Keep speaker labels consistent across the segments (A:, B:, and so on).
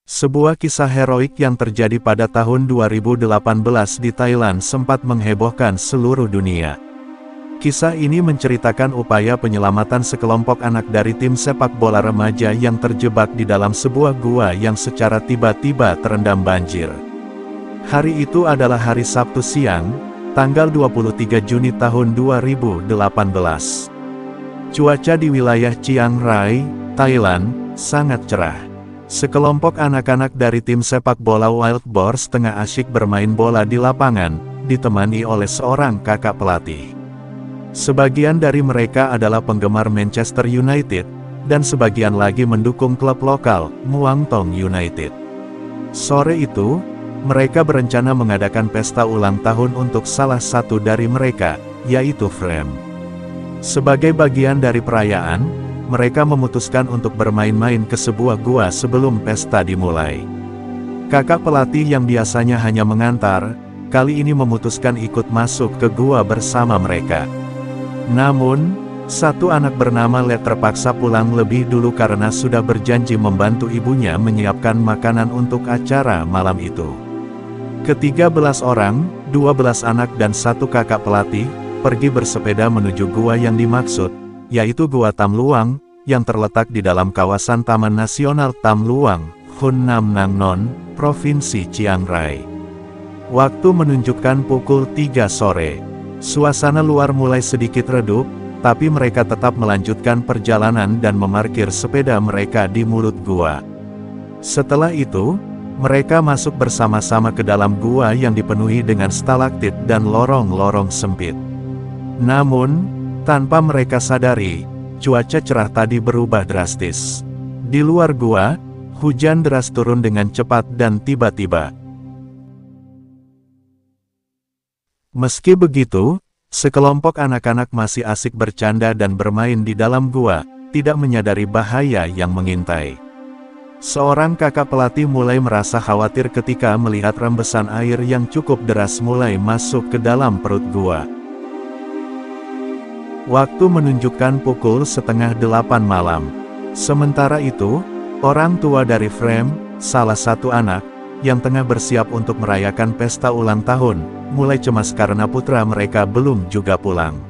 A: Sebuah kisah heroik yang terjadi pada tahun 2018 di Thailand sempat menghebohkan seluruh dunia. Kisah ini menceritakan upaya penyelamatan sekelompok anak dari tim sepak bola remaja yang terjebak di dalam sebuah gua yang secara tiba-tiba terendam banjir. Hari itu adalah hari Sabtu siang, tanggal 23 Juni tahun 2018. Cuaca di wilayah Chiang Rai, Thailand, sangat cerah. Sekelompok anak-anak dari tim sepak bola Wild Boars tengah asyik bermain bola di lapangan, ditemani oleh seorang kakak pelatih. Sebagian dari mereka adalah penggemar Manchester United, dan sebagian lagi mendukung klub lokal, Muang Thong United. Sore itu, mereka berencana mengadakan pesta ulang tahun untuk salah satu dari mereka, yaitu Frem. Sebagai bagian dari perayaan, mereka memutuskan untuk bermain-main ke sebuah gua sebelum pesta dimulai. Kakak pelatih yang biasanya hanya mengantar, kali ini memutuskan ikut masuk ke gua bersama mereka. Namun, satu anak bernama Le terpaksa pulang lebih dulu karena sudah berjanji membantu ibunya menyiapkan makanan untuk acara malam itu. Ke-13 orang, 12 anak dan satu kakak pelatih, pergi bersepeda menuju gua yang dimaksud, yaitu Gua Tam Luang, yang terletak di dalam kawasan Taman Nasional Tam Luang, Hun Nam Nang Non, Provinsi Chiang Rai. Waktu menunjukkan pukul 3 sore. Suasana luar mulai sedikit redup, tapi mereka tetap melanjutkan perjalanan dan memarkir sepeda mereka di mulut gua. Setelah itu, mereka masuk bersama-sama ke dalam gua yang dipenuhi dengan stalaktit dan lorong-lorong sempit. Namun, tanpa mereka sadari, cuaca cerah tadi berubah drastis. Di luar gua, hujan deras turun dengan cepat dan tiba-tiba. Meski begitu, sekelompok anak-anak masih asik bercanda dan bermain di dalam gua, tidak menyadari bahaya yang mengintai. Seorang kakak pelatih mulai merasa khawatir ketika melihat rembesan air yang cukup deras mulai masuk ke dalam perut gua. Waktu menunjukkan pukul 7:30 malam. Sementara itu, orang tua dari Frem, salah satu anak, yang tengah bersiap untuk merayakan pesta ulang tahun, mulai cemas karena putra mereka belum juga pulang.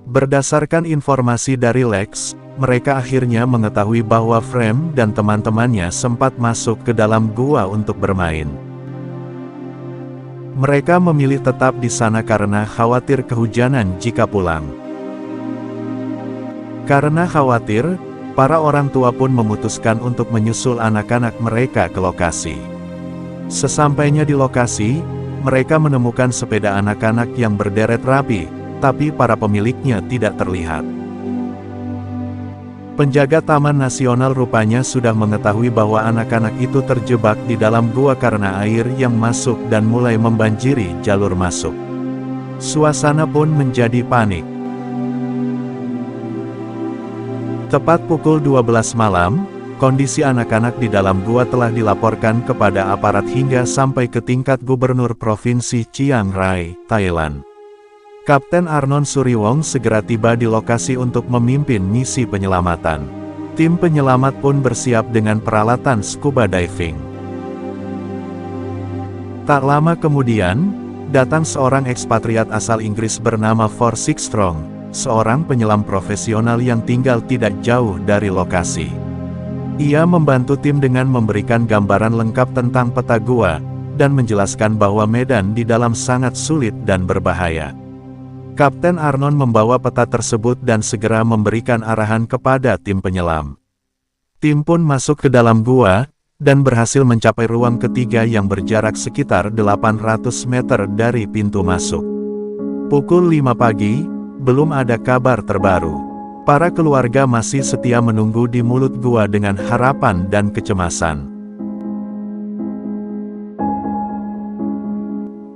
A: Berdasarkan informasi dari Lex, mereka akhirnya mengetahui bahwa Frem dan teman-temannya sempat masuk ke dalam gua untuk bermain. Mereka memilih tetap di sana karena khawatir kehujanan jika pulang. Karena khawatir, para orang tua pun memutuskan untuk menyusul anak-anak mereka ke lokasi. Sesampainya di lokasi, mereka menemukan sepeda anak-anak yang berderet rapi, tapi para pemiliknya tidak terlihat. Penjaga Taman Nasional rupanya sudah mengetahui bahwa anak-anak itu terjebak di dalam gua karena air yang masuk dan mulai membanjiri jalur masuk. Suasana pun menjadi panik. Tepat pukul 12 malam, kondisi anak-anak di dalam gua telah dilaporkan kepada aparat hingga sampai ke tingkat gubernur Provinsi Chiang Rai, Thailand. Kapten Arnon Suriwong segera tiba di lokasi untuk memimpin misi penyelamatan. Tim penyelamat pun bersiap dengan peralatan scuba diving. Tak lama kemudian, datang seorang ekspatriat asal Inggris bernama Forsyth Strong, seorang penyelam profesional yang tinggal tidak jauh dari lokasi. Ia membantu tim dengan memberikan gambaran lengkap tentang peta gua, dan menjelaskan bahwa medan di dalam sangat sulit dan berbahaya. Kapten Arnon membawa peta tersebut dan segera memberikan arahan kepada tim penyelam. Tim pun masuk ke dalam gua, dan berhasil mencapai ruang ketiga yang berjarak sekitar 800 meter dari pintu masuk. Pukul 5 pagi, belum ada kabar terbaru. Para keluarga masih setia menunggu di mulut gua dengan harapan dan kecemasan.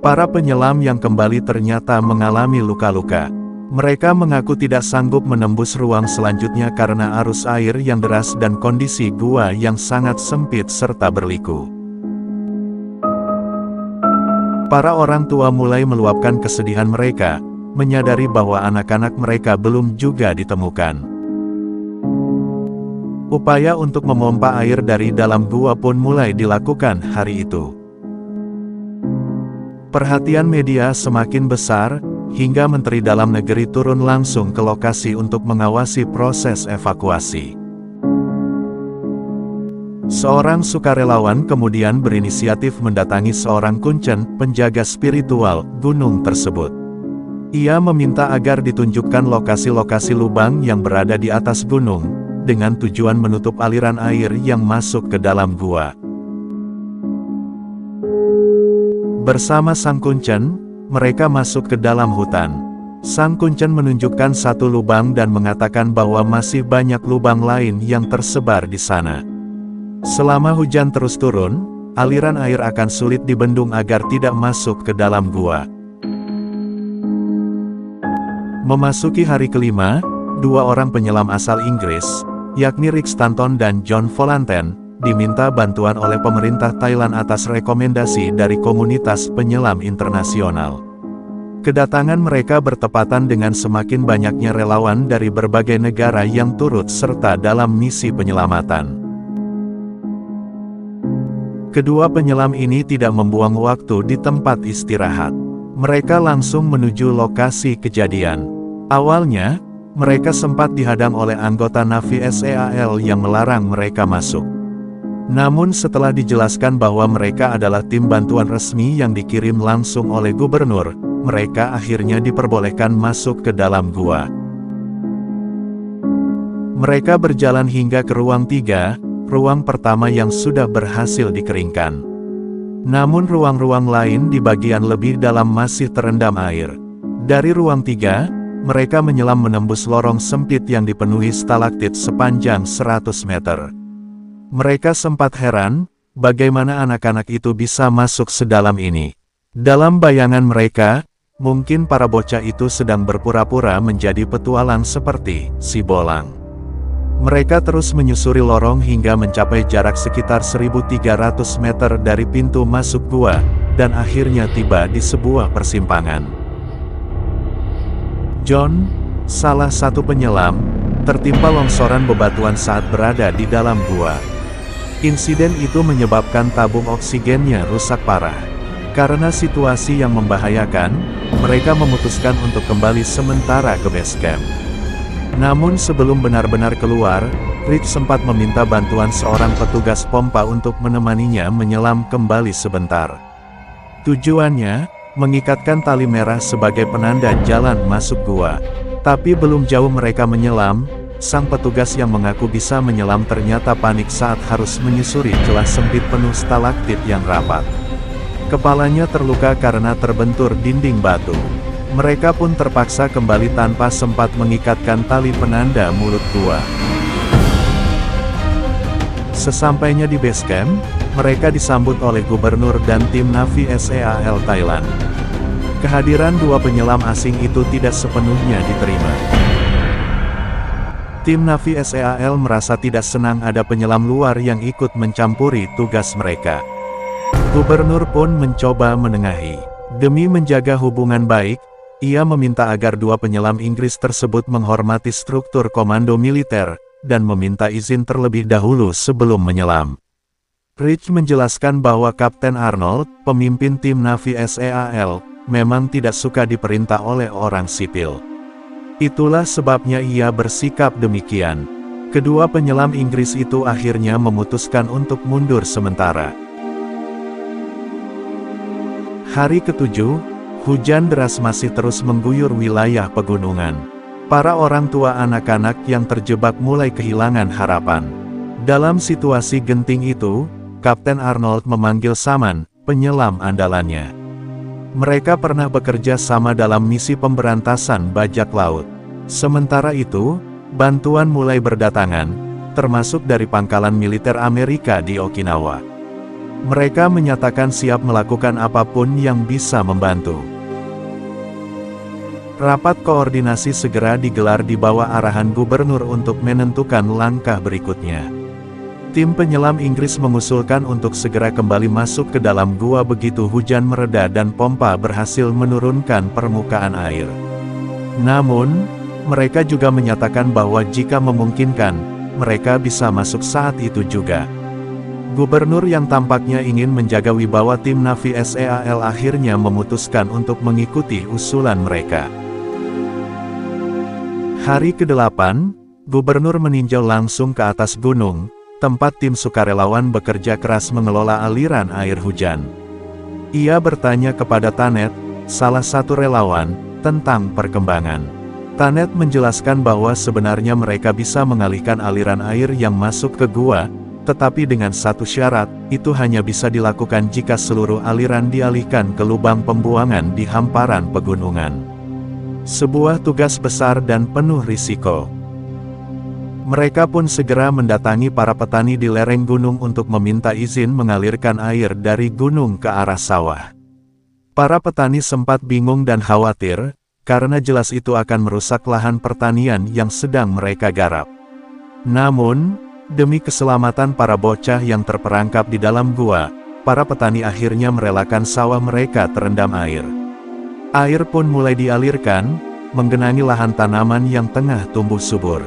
A: Para penyelam yang kembali ternyata mengalami luka-luka. Mereka mengaku tidak sanggup menembus ruang selanjutnya karena arus air yang deras dan kondisi gua yang sangat sempit serta berliku. Para orang tua mulai meluapkan kesedihan mereka, menyadari bahwa anak-anak mereka belum juga ditemukan. Upaya untuk memompa air dari dalam gua pun mulai dilakukan hari itu. Perhatian media semakin besar, hingga Menteri Dalam Negeri turun langsung ke lokasi untuk mengawasi proses evakuasi. Seorang sukarelawan kemudian berinisiatif mendatangi seorang kuncen, penjaga spiritual, gunung tersebut. Ia meminta agar ditunjukkan lokasi-lokasi lubang yang berada di atas gunung, dengan tujuan menutup aliran air yang masuk ke dalam gua. Bersama sang kuncen, mereka masuk ke dalam hutan. Sang kuncen menunjukkan satu lubang dan mengatakan bahwa masih banyak lubang lain yang tersebar di sana. Selama hujan terus turun, aliran air akan sulit dibendung agar tidak masuk ke dalam gua. Memasuki hari kelima, dua orang penyelam asal Inggris, yakni Rick Stanton dan John Volanten, diminta bantuan oleh pemerintah Thailand atas rekomendasi dari komunitas penyelam internasional. Kedatangan mereka bertepatan dengan semakin banyaknya relawan dari berbagai negara yang turut serta dalam misi penyelamatan. Kedua penyelam ini tidak membuang waktu di tempat istirahat. Mereka langsung menuju lokasi kejadian. Awalnya, mereka sempat dihadang oleh anggota Navy SEAL yang melarang mereka masuk. Namun setelah dijelaskan bahwa mereka adalah tim bantuan resmi yang dikirim langsung oleh gubernur, mereka akhirnya diperbolehkan masuk ke dalam gua. Mereka berjalan hingga ke ruang 3, ruang pertama yang sudah berhasil dikeringkan. Namun ruang-ruang lain di bagian lebih dalam masih terendam air. Dari ruang 3, mereka menyelam menembus lorong sempit yang dipenuhi stalaktit sepanjang 100 meter. Mereka sempat heran, bagaimana anak-anak itu bisa masuk sedalam ini. Dalam bayangan mereka, mungkin para bocah itu sedang berpura-pura menjadi petualang seperti si Bolang. Mereka terus menyusuri lorong hingga mencapai jarak sekitar 1.300 meter dari pintu masuk gua, dan akhirnya tiba di sebuah persimpangan. John, salah satu penyelam, tertimpa longsoran bebatuan saat berada di dalam gua. Insiden itu menyebabkan tabung oksigennya rusak parah. Karena situasi yang membahayakan, mereka memutuskan untuk kembali sementara ke base camp. Namun sebelum benar-benar keluar, Rick sempat meminta bantuan seorang petugas pompa untuk menemaninya menyelam kembali sebentar. Tujuannya, mengikatkan tali merah sebagai penanda jalan masuk gua. Tapi belum jauh mereka menyelam, sang petugas yang mengaku bisa menyelam ternyata panik saat harus menyusuri celah sempit penuh stalaktit yang rapat. Kepalanya terluka karena terbentur dinding batu. Mereka pun terpaksa kembali tanpa sempat mengikatkan tali penanda mulut gua. Sesampainya di base camp, mereka disambut oleh gubernur dan tim Navy SEAL Thailand. Kehadiran dua penyelam asing itu tidak sepenuhnya diterima. Tim Navy SEAL merasa tidak senang ada penyelam luar yang ikut mencampuri tugas mereka. Gubernur pun mencoba menengahi. Demi menjaga hubungan baik, ia meminta agar dua penyelam Inggris tersebut menghormati struktur komando militer, dan meminta izin terlebih dahulu sebelum menyelam. Rich menjelaskan bahwa Kapten Arnold, pemimpin tim Navy SEAL, memang tidak suka diperintah oleh orang sipil. Itulah sebabnya ia bersikap demikian. Kedua penyelam Inggris itu akhirnya memutuskan untuk mundur sementara. Hari ke-7, hujan deras masih terus mengguyur wilayah pegunungan. Para orang tua anak-anak yang terjebak mulai kehilangan harapan. Dalam situasi genting itu, Kapten Arnold memanggil Saman, penyelam andalannya. Mereka pernah bekerja sama dalam misi pemberantasan bajak laut. Sementara itu, bantuan mulai berdatangan, termasuk dari pangkalan militer Amerika di Okinawa. Mereka menyatakan siap melakukan apapun yang bisa membantu. Rapat koordinasi segera digelar di bawah arahan gubernur untuk menentukan langkah berikutnya. Tim penyelam Inggris mengusulkan untuk segera kembali masuk ke dalam gua begitu hujan mereda dan pompa berhasil menurunkan permukaan air. Namun, mereka juga menyatakan bahwa jika memungkinkan, mereka bisa masuk saat itu juga. Gubernur yang tampaknya ingin menjaga wibawa tim Navy SEAL akhirnya memutuskan untuk mengikuti usulan mereka. Hari ke-8, Gubernur meninjau langsung ke atas gunung, tempat tim sukarelawan bekerja keras mengelola aliran air hujan. Ia bertanya kepada Tanet, salah satu relawan, tentang perkembangan. Tanet menjelaskan bahwa sebenarnya mereka bisa mengalihkan aliran air yang masuk ke gua, tetapi dengan satu syarat, itu hanya bisa dilakukan jika seluruh aliran dialihkan ke lubang pembuangan di hamparan pegunungan. Sebuah tugas besar dan penuh risiko. Mereka pun segera mendatangi para petani di lereng gunung untuk meminta izin mengalirkan air dari gunung ke arah sawah. Para petani sempat bingung dan khawatir, karena jelas itu akan merusak lahan pertanian yang sedang mereka garap. Namun, demi keselamatan para bocah yang terperangkap di dalam gua, para petani akhirnya merelakan sawah mereka terendam air. Air pun mulai dialirkan, menggenangi lahan tanaman yang tengah tumbuh subur.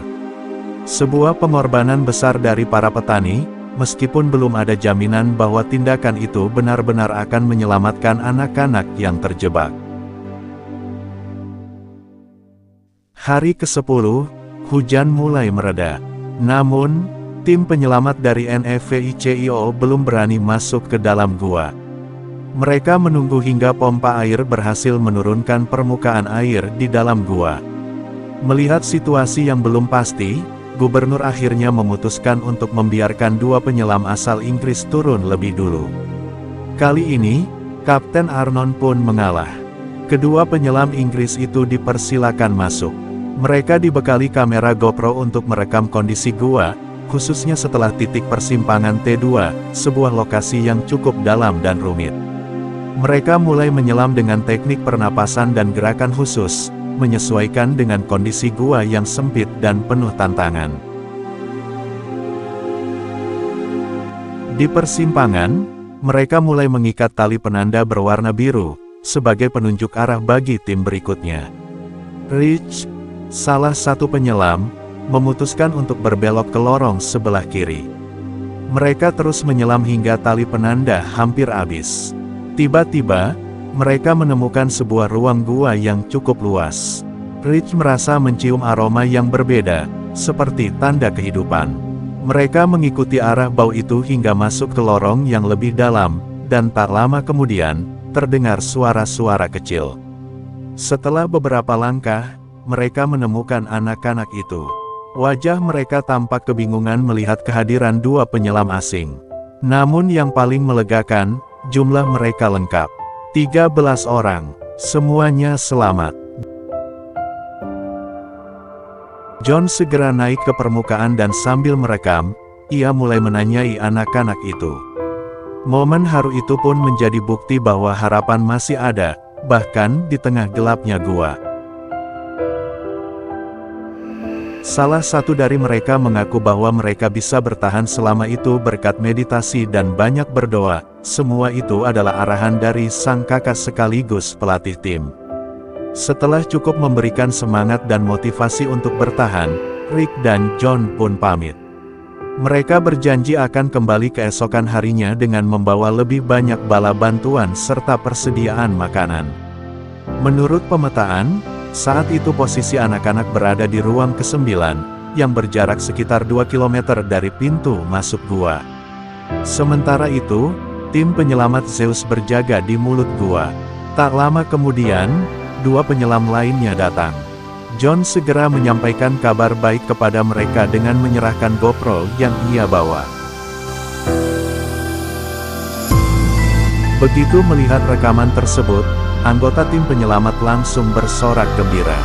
A: Sebuah pengorbanan besar dari para petani, meskipun belum ada jaminan bahwa tindakan itu benar-benar akan menyelamatkan anak-anak yang terjebak. Hari ke-10, hujan mulai mereda. Namun, tim penyelamat dari NEVICIO belum berani masuk ke dalam gua. Mereka menunggu hingga pompa air berhasil menurunkan permukaan air di dalam gua. Melihat situasi yang belum pasti, Gubernur akhirnya memutuskan untuk membiarkan dua penyelam asal Inggris turun lebih dulu. Kali ini, Kapten Arnon pun mengalah. Kedua penyelam Inggris itu dipersilakan masuk. Mereka dibekali kamera GoPro untuk merekam kondisi gua, khususnya setelah titik persimpangan T2, sebuah lokasi yang cukup dalam dan rumit. Mereka mulai menyelam dengan teknik pernapasan dan gerakan khusus, menyesuaikan dengan kondisi gua yang sempit dan penuh tantangan. Di persimpangan, mereka mulai mengikat tali penanda berwarna biru, sebagai penunjuk arah bagi tim berikutnya. Rich, salah satu penyelam, memutuskan untuk berbelok ke lorong sebelah kiri. Mereka terus menyelam hingga tali penanda hampir habis. Tiba-tiba, mereka menemukan sebuah ruang gua yang cukup luas. Rich merasa mencium aroma yang berbeda, seperti tanda kehidupan. Mereka mengikuti arah bau itu hingga masuk ke lorong yang lebih dalam, dan tak lama kemudian, terdengar suara-suara kecil. Setelah beberapa langkah, mereka menemukan anak-anak itu. Wajah mereka tampak kebingungan melihat kehadiran dua penyelam asing. Namun yang paling melegakan, jumlah mereka lengkap. 13 orang, semuanya selamat. John segera naik ke permukaan dan sambil merekam, ia mulai menanyai anak-anak itu. Momen haru itu pun menjadi bukti bahwa harapan masih ada, bahkan di tengah gelapnya gua. Salah satu dari mereka mengaku bahwa mereka bisa bertahan selama itu berkat meditasi dan banyak berdoa. Semua itu adalah arahan dari sang kakak sekaligus pelatih tim. Setelah cukup memberikan semangat dan motivasi untuk bertahan, Rick dan John pun pamit. Mereka berjanji akan kembali keesokan harinya dengan membawa lebih banyak bala bantuan serta persediaan makanan. Menurut pemetaan, saat itu posisi anak-anak berada di ruang ke-9, yang berjarak sekitar 2 km dari pintu masuk gua. Sementara itu, tim penyelamat Zeus berjaga di mulut gua. Tak lama kemudian, dua penyelam lainnya datang. John segera menyampaikan kabar baik kepada mereka dengan menyerahkan GoPro yang ia bawa. Begitu melihat rekaman tersebut, anggota tim penyelamat langsung bersorak gembira.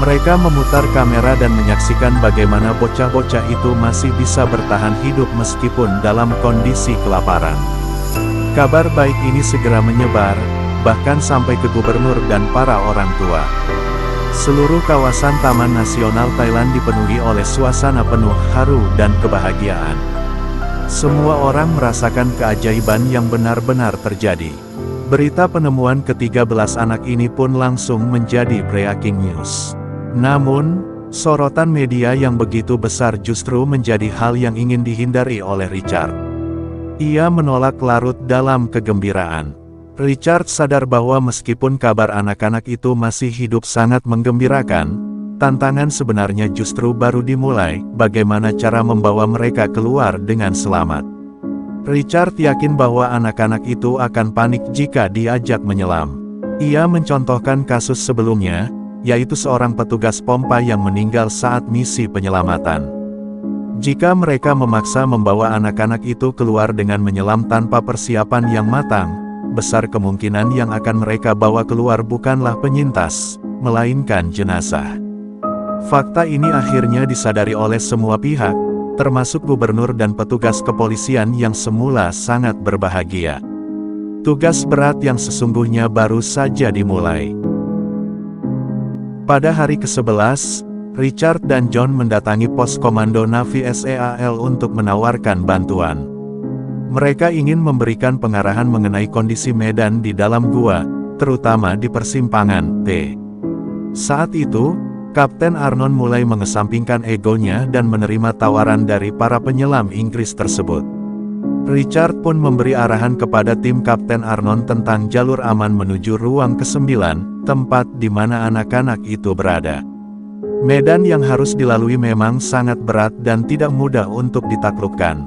A: Mereka memutar kamera dan menyaksikan bagaimana bocah-bocah itu masih bisa bertahan hidup meskipun dalam kondisi kelaparan. Kabar baik ini segera menyebar, bahkan sampai ke gubernur dan para orang tua. Seluruh kawasan Taman Nasional Thailand dipenuhi oleh suasana penuh haru dan kebahagiaan. Semua orang merasakan keajaiban yang benar-benar terjadi. Berita penemuan ke-13 anak ini pun langsung menjadi breaking news. Namun, Sorotan media yang begitu besar justru menjadi hal yang ingin dihindari oleh Richard. Ia menolak larut dalam kegembiraan. Richard sadar bahwa meskipun kabar anak-anak itu masih hidup sangat menggembirakan, tantangan sebenarnya justru baru dimulai, bagaimana cara membawa mereka keluar dengan selamat. Richard yakin bahwa anak-anak itu akan panik jika diajak menyelam. Ia mencontohkan kasus sebelumnya, yaitu seorang petugas pompa yang meninggal saat misi penyelamatan. Jika mereka memaksa membawa anak-anak itu keluar dengan menyelam tanpa persiapan yang matang, besar kemungkinan yang akan mereka bawa keluar bukanlah penyintas, melainkan jenazah. Fakta ini akhirnya disadari oleh semua pihak, termasuk gubernur dan petugas kepolisian yang semula sangat berbahagia. Tugas berat yang sesungguhnya baru saja dimulai. Pada hari ke-11, Richard dan John mendatangi pos komando Navi SEAL untuk menawarkan bantuan. Mereka ingin memberikan pengarahan mengenai kondisi medan di dalam gua, terutama di persimpangan T. Saat itu, Kapten Arnon mulai mengesampingkan egonya dan menerima tawaran dari para penyelam Inggris tersebut. Richard pun memberi arahan kepada tim Kapten Arnon tentang jalur aman menuju ruang ke-9, tempat di mana anak-anak itu berada. Medan yang harus dilalui memang sangat berat dan tidak mudah untuk ditaklukkan.